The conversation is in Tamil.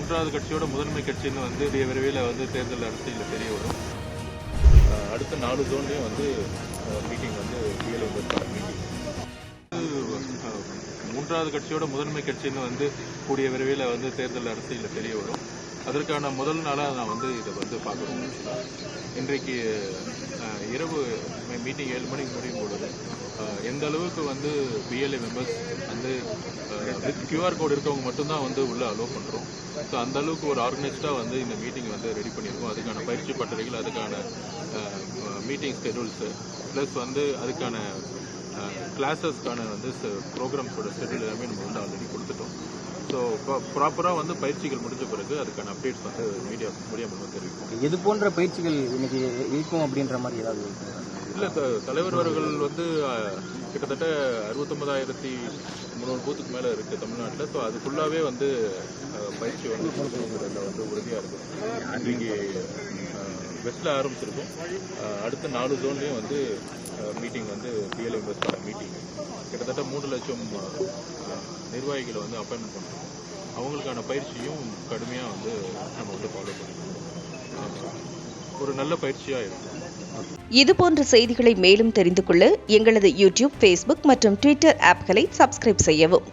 மூன்றாவது கட்சியோட முதன்மை கட்சின்னு வந்து விரைவில் வந்து தேர்தல் அரசியலில் தெரிய வரும். அடுத்த 4 ஜோன்லேயும் வந்து மீட்டிங் வந்து பிஎல்ஓ மீட்டிங். மூன்றாவது கட்சியோட முதன்மை கட்சின்னு வந்து கூடிய விரைவில் வந்து தேர்தல் அரசியலில் தெரிய வரும். அதற்கான முதல் நாளாக நான் வந்து இதை வந்து பார்க்கணும். இன்றைக்கு இரவு மீட்டிங் 7 மணிக்கு முடியும் பொழுது எந்த அளவுக்கு வந்து பிஎல்ஏ மெம்பர்ஸ் வந்து வித் கியூஆர் கோடு இருக்கவங்க மட்டும்தான் வந்து உள்ளே அலோவ் பண்ணுறோம். ஸோ அந்த அளவுக்கு ஒரு ஆர்கனைஸ்டாக வந்து இந்த மீட்டிங் வந்து ரெடி பண்ணியிருக்கோம். அதுக்கான பயிற்சி பட்டறைகள், அதுக்கான மீட்டிங் ஸ்கெடியூல்ஸு, ப்ளஸ் வந்து அதுக்கான கிளாஸஸ்க்கான வந்து ப்ரோக்ராம்ஸோட ஷெடியூல் எல்லாமே நம்ம வந்து ஆல்ரெடி கொடுத்துட்டோம். ஸோ ப்ராப்பராக வந்து பயிற்சிகள் முடிஞ்ச பிறகு அதுக்கான அப்டேட்ஸ் வந்து மீடியா மூலியமாக தெரிவிக்கும். எது போன்ற பயிற்சிகள் இன்னைக்கு இருக்கும் அப்படின்ற மாதிரி ஏதாவது இல்லை, தலைவர் அவர்கள் வந்து கிட்டத்தட்ட 69,300 பூத்துக்கு மேலே இருக்குது தமிழ்நாட்டில். ஸோ அது ஃபுல்லாகவே வந்து பயிற்சி வந்து வந்து உறுதியாக இருக்குது. இன்றைக்கி வெஸ்ட்டில் ஆரம்பிச்சிருக்கோம். அடுத்த 4 ஜோன்லேயும் வந்து மீட்டிங் வந்து பிஎல்ஏ மெம்பர்ஸ்க்கான மீட்டிங். கிட்டத்தட்ட 3 லட்சம் நிர்வாகிகளை வந்து அப்பாயின்மெண்ட் பண்ணுறோம். அவங்களுக்கான பயிற்சியும் கடுமையாக வந்து நம்ம வந்து ஃபாலோ பண்ணிக்கிறோம். ஒரு நல்ல பயிற்சியாக இருக்கும். இதுபோன்ற செய்திகளை மேலும் தெரிந்து கொள்ள எங்களது யூடியூப், ஃபேஸ்புக் மற்றும் ட்விட்டர் ஆப்களை சப்ஸ்கிரைப் செய்யவும்.